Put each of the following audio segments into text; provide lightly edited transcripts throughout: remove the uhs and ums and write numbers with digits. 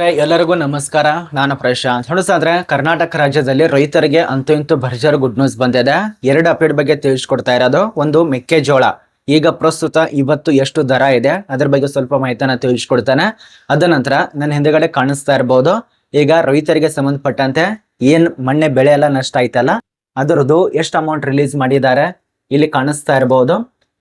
ಎಲ್ಲರಿಗೂ ನಮಸ್ಕಾರ. ನಾನು ಪ್ರಶಾಂತ್. ಹೊಣಸಾದ್ರೆ ಕರ್ನಾಟಕ ರಾಜ್ಯದಲ್ಲಿ ರೈತರಿಗೆ ಅಂತೂ ಇಂತೂ ಭರ್ಜರಿ ಗುಡ್ ನ್ಯೂಸ್ ಬಂದಿದೆ. ಎರಡು ಅಪ್ಡೇಟ್ ಬಗ್ಗೆ ತಿಳಿಸ್ಕೊಡ್ತಾ ಇರೋದು. ಒಂದು, ಮೆಕ್ಕೆಜೋಳ ಈಗ ಪ್ರಸ್ತುತ ಇವತ್ತು ಎಷ್ಟು ದರ ಇದೆ ಅದ್ರ ಬಗ್ಗೆ ಸ್ವಲ್ಪ ಮಾಹಿತಿನ ತಿಳಿಸ್ಕೊಡ್ತಾನೆ. ಅದ ನಂತರ ನನ್ನ ಹಿಂದೆಗಡೆ ಕಾಣಿಸ್ತಾ ಇರಬಹುದು, ಈಗ ರೈತರಿಗೆ ಸಂಬಂಧಪಟ್ಟಂತೆ ಏನ್ ಮೊನ್ನೆ ಬೆಳೆ ಎಲ್ಲ ನಷ್ಟ ಆಯ್ತಲ್ಲ ಅದರದ್ದು ಎಷ್ಟು ಅಮೌಂಟ್ ರಿಲೀಸ್ ಮಾಡಿದ್ದಾರೆ ಇಲ್ಲಿ ಕಾಣಿಸ್ತಾ ಇರಬಹುದು.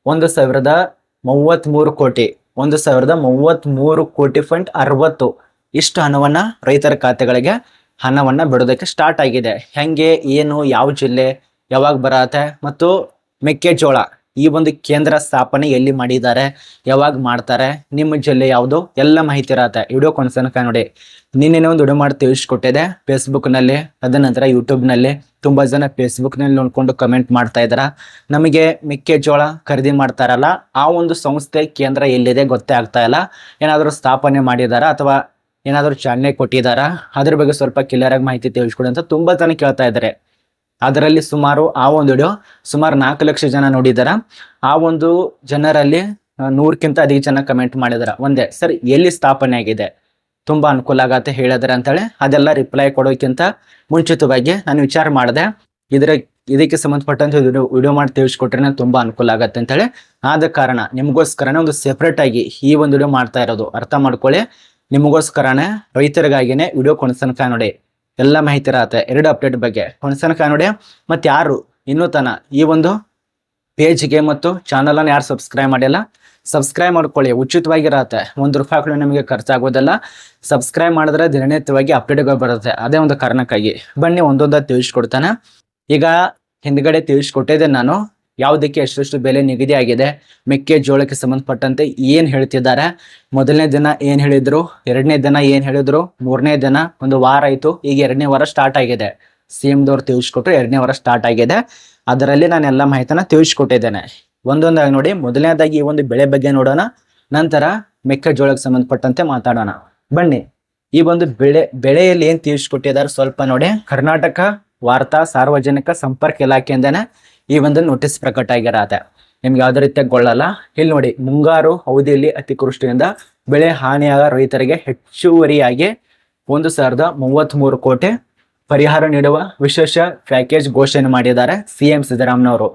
1,033 ಕೋಟಿ 1,033 ಕೋಟಿ ಪಾಯಿಂಟ್ 60 ಇಷ್ಟು ಹಣವನ್ನ ರೈತರ ಖಾತೆಗಳಿಗೆ ಹಣವನ್ನ ಬಿಡೋದಕ್ಕೆ ಸ್ಟಾರ್ಟ್ ಆಗಿದೆ. ಹೆಂಗೆ, ಏನು, ಯಾವ ಜಿಲ್ಲೆ, ಯಾವಾಗ ಬರತ್ತೆ ಮತ್ತು ಮೆಕ್ಕೆಜೋಳ ಈ ಒಂದು ಕೇಂದ್ರ ಸ್ಥಾಪನೆ ಎಲ್ಲಿ ಮಾಡಿದ್ದಾರೆ, ಯಾವಾಗ ಮಾಡ್ತಾರೆ, ನಿಮ್ಮ ಜಿಲ್ಲೆ ಯಾವುದು, ಎಲ್ಲ ಮಾಹಿತಿ ಇರತ್ತೆ. ವಿಡಿಯೋ ಕೊನೆತನಕ ನೋಡಿ. ನಿನ್ನೆ ಒಂದು ವಿಡಿಯೋ ಮಾಡಿ ತಿಳಿಸ್ಕೊಟ್ಟಿದೆ ಫೇಸ್ಬುಕ್ನಲ್ಲಿ, ಅದ ನಂತರ ಯೂಟ್ಯೂಬ್ನಲ್ಲಿ. ತುಂಬಾ ಜನ ಫೇಸ್ಬುಕ್ನಲ್ಲಿ ನೋಡ್ಕೊಂಡು ಕಮೆಂಟ್ ಮಾಡ್ತಾ ಇದಾರ. ನಮಗೆ ಮೆಕ್ಕೆಜೋಳ ಖರೀದಿ ಮಾಡ್ತಾರಲ್ಲ ಆ ಒಂದು ಸಂಸ್ಥೆ ಕೇಂದ್ರ ಎಲ್ಲಿದೆ ಗೊತ್ತೇ ಆಗ್ತಾ ಇಲ್ಲ. ಏನಾದರೂ ಸ್ಥಾಪನೆ ಮಾಡಿದಾರ ಅಥವಾ ಏನಾದರೂ ಚಾಲನೆ ಕೊಟ್ಟಿದಾರ, ಅದ್ರ ಬಗ್ಗೆ ಸ್ವಲ್ಪ ಕ್ಲಿಯರ್ ಆಗಿ ಮಾಹಿತಿ ತಿಳಿಸ್ಕೊಡಿ ಅಂತ ತುಂಬಾ ಜನ ಕೇಳ್ತಾ ಇದ್ದಾರೆ. ಅದರಲ್ಲಿ ಸುಮಾರು ಆ ಒಂದು ವಿಡಿಯೋ ಸುಮಾರು 4 ಲಕ್ಷ ಜನ ನೋಡಿದಾರ. ಆ ಒಂದು ಜನರಲ್ಲಿ 100ಕ್ಕಿಂತ ಅಧಿಕ ಜನ ಕಮೆಂಟ್ ಮಾಡಿದಾರ ಒಂದೇ, ಸರ್ ಎಲ್ಲಿ ಸ್ಥಾಪನೆ ಆಗಿದೆ, ತುಂಬಾ ಅನುಕೂಲ ಆಗತ್ತೆ ಹೇಳಿದಾರೆ ಅಂತೇಳಿ. ಅದೆಲ್ಲ ರಿಪ್ಲೈ ಕೊಡೋಕ್ಕಿಂತ ಮುಂಚಿತವಾಗಿ ನಾನು ವಿಚಾರ ಮಾಡಿದೆ, ಇದಕ್ಕೆ ಸಂಬಂಧಪಟ್ಟಂತೆ ವಿಡಿಯೋ ಮಾಡಿ ತಿಳಿಸ್ಕೊಟ್ರೆ ತುಂಬಾ ಅನುಕೂಲ ಆಗತ್ತೆ ಅಂತೇಳಿ. ಆದ ಕಾರಣ ನಿಮಗೋಸ್ಕರನೇ ಒಂದು ಸೆಪರೇಟ್ ಆಗಿ ಈ ಒಂದು ವಿಡಿಯೋ ಮಾಡ್ತಾ ಇರೋದು. ಅರ್ಥ ಮಾಡ್ಕೊಳ್ಳಿ, ನಿಮಗೋಸ್ಕರನೇ ರೈತರಿಗಾಗಿನೇ ವಿಡಿಯೋ ಕೊನೆತನಕ ನೋಡಿ. ಎಲ್ಲ ಮಾಹಿತಿ ಇರತ್ತೆ ಎರಡು ಅಪ್ಡೇಟ್ ಬಗ್ಗೆ ಕೊನೆತನಕ ನೋಡಿ. ಮತ್ತೆ ಯಾರು ಇನ್ನೂ ತನ ಈ ಒಂದು ಪೇಜ್ಗೆ ಮತ್ತು ಚಾನಲ್ ಅನ್ನು ಯಾರು ಸಬ್ಸ್ಕ್ರೈಬ್ ಮಾಡಿಲ್ಲ, ಸಬ್ಸ್ಕ್ರೈಬ್ ಮಾಡ್ಕೊಳ್ಳಿ. ಉಚಿತವಾಗಿರತ್ತೆ, ₹1 ಕೂಡ ನಿಮಗೆ ಖರ್ಚಾಗೋದಿಲ್ಲ. ಸಬ್ಸ್ಕ್ರೈಬ್ ಮಾಡಿದ್ರೆ ದಿನನಿತ್ಯವಾಗಿ ಅಪ್ಡೇಟ್ಗಳು ಬರುತ್ತೆ. ಅದೇ ಒಂದು ಕಾರಣಕ್ಕಾಗಿ ಬನ್ನಿ ಒಂದೊಂದಾಗಿ ತಿಳಿಸ್ಕೊಡ್ತಾನೆ. ಈಗ ಹಿಂದ್ಗಡೆ ತಿಳಿಸ್ಕೊಟ್ಟಿದ್ದೆ ನಾನು ಯಾವುದಕ್ಕೆ ಎಷ್ಟೆಷ್ಟು ಬೆಲೆ ನಿಗದಿ ಆಗಿದೆ, ಮೆಕ್ಕೆಜೋಳಕ್ಕೆ ಸಂಬಂಧಪಟ್ಟಂತೆ ಏನ್ ಹೇಳ್ತಿದ್ದಾರೆ. ಮೊದಲನೇ ದಿನ ಏನ್ ಹೇಳಿದ್ರು, ಎರಡನೇ ದಿನ ಏನ್ ಹೇಳಿದ್ರು, ಮೂರನೇ ದಿನ ಒಂದು ವಾರ ಆಯ್ತು, ಈಗ 2ನೇ ವಾರ ಸ್ಟಾರ್ಟ್ ಆಗಿದೆ. ಸಿಎಂದವ್ರು ತಿಳಿಸ್ಕೊಟ್ರು 2ನೇ ವಾರ ಸ್ಟಾರ್ಟ್ ಆಗಿದೆ. ಅದರಲ್ಲಿ ನಾನು ಎಲ್ಲ ಮಾಹಿತಿನ ತಿಳಿಸ್ಕೊಟ್ಟಿದ್ದೇನೆ. ಒಂದೊಂದಾಗಿ ನೋಡಿ. ಮೊದಲನೇದಾಗಿ ಈ ಒಂದು ಬೆಳೆ ಬಗ್ಗೆ ನೋಡೋಣ, ನಂತರ ಮೆಕ್ಕೆಜೋಳಕ್ಕೆ ಸಂಬಂಧಪಟ್ಟಂತೆ ಮಾತಾಡೋಣ. ಬನ್ನಿ. ಈ ಒಂದು ಬೆಳೆಯಲ್ಲಿ ಏನ್ ತಿಳಿಸ್ಕೊಟ್ಟಿದ್ದಾರೆ ಸ್ವಲ್ಪ ನೋಡಿ. ಕರ್ನಾಟಕ ವಾರ್ತಾ ಸಾರ್ವಜನಿಕ ಸಂಪರ್ಕ ಇಲಾಖೆಯಿಂದನೇ ಈ ಒಂದು ನೋಟಿಸ್ ಪ್ರಕಟ ಆಗಿರತ್ತೆ. ನಿಮ್ಗೆ ಯಾವ್ದೇ ರೀತಿಯಾಗಿ ಗೊಳ್ಳಲ್ಲ. ಇಲ್ಲಿ ನೋಡಿ, ಮುಂಗಾರು ಅವಧಿಯಲ್ಲಿ ಅತಿವೃಷ್ಟಿಯಿಂದ ಬೆಳೆ ಹಾನಿಯಾದ ರೈತರಿಗೆ ಹೆಚ್ಚುವರಿಯಾಗಿ 1,033 ಕೋಟಿ ಪರಿಹಾರ ನೀಡುವ ವಿಶೇಷ ಪ್ಯಾಕೇಜ್ ಘೋಷಣೆ ಮಾಡಿದ್ದಾರೆ ಸಿಎಂ ಸಿದ್ದರಾಮಯ್ಯನವರು.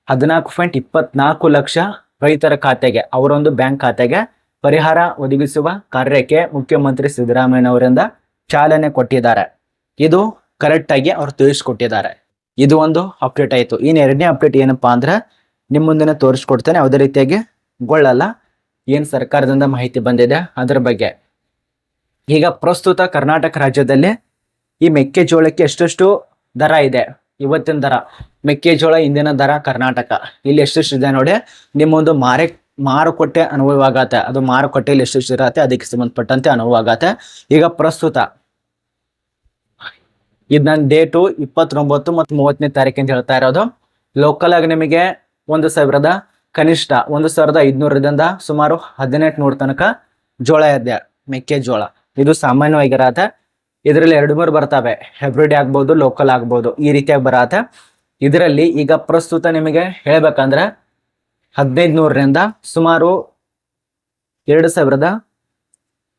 14.24 ಲಕ್ಷ ರೈತರ ಖಾತೆಗೆ, ಅವರೊಂದು ಬ್ಯಾಂಕ್ ಖಾತೆಗೆ ಪರಿಹಾರ ಒದಗಿಸುವ ಕಾರ್ಯಕ್ಕೆ ಮುಖ್ಯಮಂತ್ರಿ ಸಿದ್ದರಾಮಯ್ಯನವರಿಂದ ಚಾಲನೆ ಕೊಟ್ಟಿದ್ದಾರೆ. ಇದು ಕರೆಕ್ಟ್ ಆಗಿ ಅವ್ರು ತಿಳಿಸ್ಕೊಟ್ಟಿದ್ದಾರೆ. ಇದು ಒಂದು ಅಪ್ಡೇಟ್ ಆಯ್ತು. ಇನ್ನು ಎರಡನೇ ಅಪ್ಡೇಟ್ ಏನಪ್ಪಾ ಅಂದ್ರೆ ನಿಮ್ಮ ಮುಂದೆ ತೋರಿಸ್ಕೊಡ್ತೇನೆ. ಯಾವುದೇ ರೀತಿಯಾಗಿ ಗೊಳ್ಳಲ್ಲ, ಏನ್ ಸರ್ಕಾರದಿಂದ ಮಾಹಿತಿ ಬಂದಿದೆ ಅದ್ರ ಬಗ್ಗೆ. ಈಗ ಪ್ರಸ್ತುತ ಕರ್ನಾಟಕ ರಾಜ್ಯದಲ್ಲಿ ಈ ಮೆಕ್ಕೆಜೋಳಕ್ಕೆ ಎಷ್ಟೆಷ್ಟು ದರ ಇದೆ, ಇವತ್ತಿನ ದರ ಮೆಕ್ಕೆಜೋಳ ಇಂದಿನ ದರ ಕರ್ನಾಟಕ ಇಲ್ಲಿ ಎಷ್ಟೆಷ್ಟು ಇದೆ ನೋಡಿ. ನಿಮ್ಮೊಂದು ಮಾರುಕಟ್ಟೆ ಅನುಭವ ಆಗತ್ತೆ, ಅದು ಮಾರುಕಟ್ಟೆಯಲ್ಲಿ ಎಷ್ಟೆಷ್ಟು ಇರತ್ತೆ ಅದಕ್ಕೆ ಸಂಬಂಧಪಟ್ಟಂತೆ ಅನುಭವ ಆಗತ್ತೆ. ಈಗ ಪ್ರಸ್ತುತ ಇದು ನನ್ನ ಡೇಟು 29 ಮತ್ತು 30ನೇ ತಾರೀಕು ಅಂತ ಹೇಳ್ತಾ ಇರೋದು. ಲೋಕಲ್ ಆಗಿ ನಿಮಗೆ 1,000 ಕನಿಷ್ಠ 1,500ರಿಂದ ಸುಮಾರು 1,800 ತನಕ ಜೋಳ ಇದೆ, ಮೆಕ್ಕೆಜೋಳ. ಇದು ಸಾಮಾನ್ಯವಾಗಿರತ್ತೆ. ಇದರಲ್ಲಿ 2-3 ಬರ್ತವೆ, ಹೈಬ್ರಿಡ್ ಆಗ್ಬೋದು, ಲೋಕಲ್ ಆಗ್ಬೋದು, ಈ ರೀತಿಯಾಗಿ ಬರತ್ತೆ. ಇದರಲ್ಲಿ ಈಗ ಪ್ರಸ್ತುತ ನಿಮಗೆ ಹೇಳ್ಬೇಕಂದ್ರೆ 1,500ರಿಂದ ಸುಮಾರು 2,000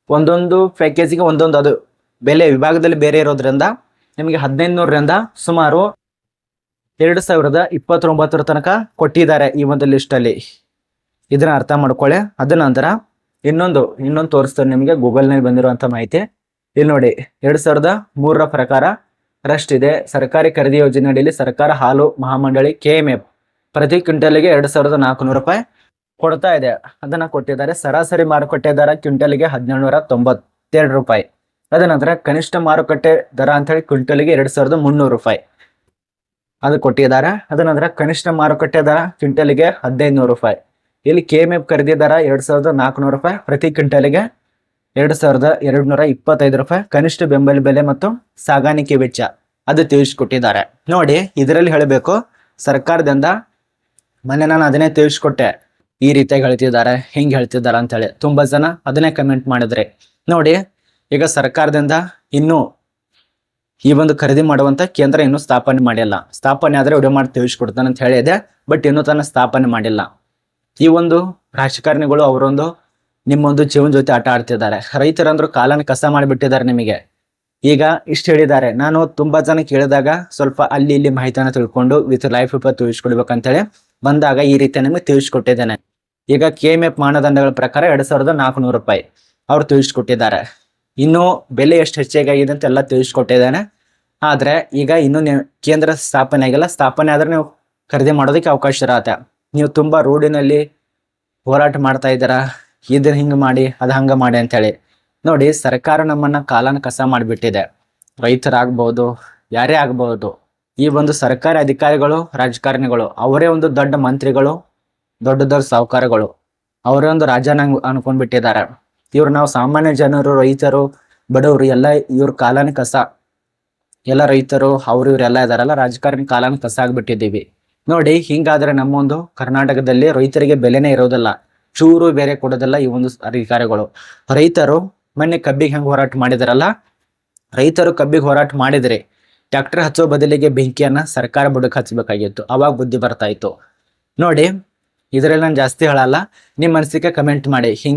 ಒಂದೊಂದು ಪ್ಯಾಕೇಜಿಗೆ ಒಂದೊಂದು ಅದು ಬೆಲೆ ವಿಭಾಗದಲ್ಲಿ ಬೇರೆ ಇರೋದ್ರಿಂದ ನಿಮಗೆ 1,500ರಿಂದ ಸುಮಾರು 2,029 ತನಕ ಕೊಟ್ಟಿದ್ದಾರೆ ಈ ಒಂದು ಲಿಸ್ಟ್ ಅಲ್ಲಿ. ಇದನ್ನ ಅರ್ಥ ಮಾಡ್ಕೊಳ್ಳಿ. ಅದ ನಂತರ ಇನ್ನೊಂದು ತೋರಿಸ್ತಾರೆ ನಿಮಗೆ ಗೂಗಲ್ನಲ್ಲಿ ಬಂದಿರುವಂತ ಮಾಹಿತಿ. ಇಲ್ಲಿ ನೋಡಿ, 2003 ಪ್ರಕಾರ ರಷ್ಟಿದೆ. ಸರ್ಕಾರಿ ಖರೀದಿ ಯೋಜನೆ ಅಡಿಯಲ್ಲಿ ಸರ್ಕಾರ ಹಾಲು ಮಹಾಮಂಡಳಿ KMF ಪ್ರತಿ ಕ್ವಿಂಟಲ್ಗೆ ₹2,400 ಕೊಡ್ತಾ ಇದೆ. ಅದನ್ನ ಕೊಟ್ಟಿದ್ದಾರೆ. ಸರಾಸರಿ ಮಾರುಕಟ್ಟೆ ದರ ಕ್ವಿಂಟಲ್ಗೆ ₹1,792. ಅದ ನಂತರ ಕನಿಷ್ಠ ಮಾರುಕಟ್ಟೆ ದರ ಅಂತ ಹೇಳಿ ಕ್ವಿಂಟಲ್ಗೆ ₹2,300 ಅದು ಕೊಟ್ಟಿದ್ದಾರೆ. ಅದ ನಂತರ ಕನಿಷ್ಠ ಮಾರುಕಟ್ಟೆ ದರ ಕ್ವಿಂಟಲ್ಗೆ ₹1,500. ಇಲ್ಲಿ KMF ಖರೀದಿ ದರ ₹2,400, ಪ್ರತಿ ಕ್ವಿಂಟಲ್ಗೆ ₹2,225. ಕನಿಷ್ಠ ಬೆಂಬಲ ಬೆಲೆ ಮತ್ತು ಸಾಗಾಣಿಕೆ ವೆಚ್ಚ ಅದು ತಿಳಿಸ್ಕೊಟ್ಟಿದ್ದಾರೆ. ನೋಡಿ, ಇದರಲ್ಲಿ ಹೇಳಬೇಕು ಸರ್ಕಾರದಿಂದ ಮೊನ್ನೆ ನಾನು ಅದನ್ನೇ ತಿಳಿಸ್ಕೊಟ್ಟೆ, ಈ ರೀತಿಯಾಗಿ ಹೇಳ್ತಿದ್ದಾರೆ, ಹಿಂಗೆ ಹೇಳ್ತಿದ್ದಾರೆ ಅಂತೇಳಿ. ತುಂಬಾ ಜನ ಅದನ್ನೇ ಕಮೆಂಟ್ ಮಾಡಿದ್ರೆ ನೋಡಿ. ಈಗ ಸರ್ಕಾರದಿಂದ ಇನ್ನೂ ಈ ಒಂದು ಖರೀದಿ ಮಾಡುವಂತ ಕೇಂದ್ರ ಇನ್ನೂ ಸ್ಥಾಪನೆ ಮಾಡಿಲ್ಲ. ಸ್ಥಾಪನೆ ಆದ್ರೆ ವಿಡಿಯೋ ಮಾಡಿ ತಿಳಿಸ್ಕೊಡ್ತಾನೆ ಅಂತ ಹೇಳಿದೆ, ಬಟ್ ಇನ್ನೂ ತನ್ನ ಸ್ಥಾಪನೆ ಮಾಡಿಲ್ಲ. ಈ ಒಂದು ರಾಜಕಾರಣಿಗಳು ಅವರೊಂದು ನಿಮ್ಮೊಂದು ಜೀವನ ಜೊತೆ ಆಟ ಆಡ್ತಿದ್ದಾರೆ. ರೈತರಂದ್ರು ಕಾಲನ ಕಸ ಮಾಡಿಬಿಟ್ಟಿದ್ದಾರೆ ನಿಮಗೆ. ಈಗ ಇಷ್ಟು ಹೇಳಿದ್ದಾರೆ. ನಾನು ತುಂಬಾ ಜನ ಕೇಳಿದಾಗ ಸ್ವಲ್ಪ ಅಲ್ಲಿ ಇಲ್ಲಿ ಮಾಹಿತಿಯನ್ನು ತಿಳ್ಕೊಂಡು ವಿತ್ ಲೈಫ್ ಪೇಪರ್ ತಿಳಿಸ್ಕೊಡ್ಬೇಕಂತೇಳಿ ಬಂದಾಗ ಈ ರೀತಿ ನಿಮಗೆ ತಿಳಿಸ್ಕೊಟ್ಟಿದ್ದೇನೆ. ಈಗ KMF ಮಾನದಂಡಗಳ ಪ್ರಕಾರ 2400 ರೂಪಾಯಿ ಅವ್ರು ತಿಳಿಸ್ಕೊಟ್ಟಿದ್ದಾರೆ. ಇನ್ನು ಬೆಲೆ ಎಷ್ಟು ಹೆಚ್ಚಿಗಾಗಿದೆ ಅಂತ ಎಲ್ಲ ತಿಳಿಸ್ಕೊಟ್ಟಿದ್ದೇನೆ. ಆದ್ರೆ ಈಗ ಇನ್ನು ಕೇಂದ್ರ ಸ್ಥಾಪನೆ ಆಗಿಲ್ಲ. ಸ್ಥಾಪನೆ ಆದ್ರೆ ನೀವು ಖರೀದಿ ಮಾಡೋದಕ್ಕೆ ಅವಕಾಶ ಇರತ್ತೆ. ನೀವು ತುಂಬಾ ರೋಡಿನಲ್ಲಿ ಹೋರಾಟ ಮಾಡ್ತಾ ಇದ್ದೀರಾ, ಇದನ್ನ ಹಿಂಗ ಮಾಡಿ ಅದ ಹಂಗ ಮಾಡಿ ಅಂತೇಳಿ. ನೋಡಿ, ಸರ್ಕಾರ ನಮ್ಮನ್ನ ಕಾಲನ ಕಸ ಮಾಡಿಬಿಟ್ಟಿದೆ. ರೈತರಾಗ್ಬಹುದು, ಯಾರೇ ಆಗ್ಬಹುದು. ಈ ಒಂದು ಸರ್ಕಾರಿ ಅಧಿಕಾರಿಗಳು, ರಾಜಕಾರಣಿಗಳು, ಅವರೇ ಒಂದು ದೊಡ್ಡ ಮಂತ್ರಿಗಳು, ದೊಡ್ಡ ದೊಡ್ಡ ಸಾಹುಕಾರಗಳು, ಅವರೇ ಒಂದು ರಾಜನ ಅನ್ಕೊಂಡ್ಬಿಟ್ಟಿದ್ದಾರೆ. ಇವ್ರು ನಾವು ಸಾಮಾನ್ಯ ಜನರು, ರೈತರು, ಬಡವರು ಎಲ್ಲ ಇವ್ರ ಕಾಲನ ಕಸ. ಎಲ್ಲ ರೈತರು ಅವ್ರು ಇವರೆಲ್ಲ ಇದಾರಲ್ಲ, ರಾಜಕಾರಣಿ ಕಾಲನ ಕಸ ಆಗ್ಬಿಟ್ಟಿದ್ದೀವಿ. ನೋಡಿ, ಹಿಂಗಾದ್ರೆ ನಮ್ಮೊಂದು ಕರ್ನಾಟಕದಲ್ಲಿ ರೈತರಿಗೆ ಬೆಲೆನೇ ಇರೋದಿಲ್ಲ, ಚೂರು ಬೇರೆ ಕೊಡೋದಿಲ್ಲ ಈ ಒಂದು ಅಧಿಕಾರಿಗಳು. ರೈತರು ಮೊನ್ನೆ ಕಬ್ಬಿಗೆ ಹೆಂಗ್ ಹೋರಾಟ ಮಾಡಿದಾರಲ್ಲ, ರೈತರು ಕಬ್ಬಿಗೆ ಹೋರಾಟ ಮಾಡಿದ್ರೆ ಟ್ರ್ಯಾಕ್ಟರ್ ಹಚ್ಚೋ ಬದಲಿಗೆ ಬೆಂಕಿಯನ್ನ ಸರ್ಕಾರ ಬುಡಕ್ ಹಚ್ಚಬೇಕಾಗಿತ್ತು. ಅವಾಗ ಬುದ್ಧಿ ಬರ್ತಾ ಇತ್ತು. ನೋಡಿ, ಇದರಲ್ಲಿ ನಾನು ಜಾಸ್ತಿ ಹೇಳಲ್ಲ, ನಿಮ್ಮ ಅನಿಸಿಕೆ ಕಮೆಂಟ್ ಮಾಡಿ. ಹಿಂಗೆ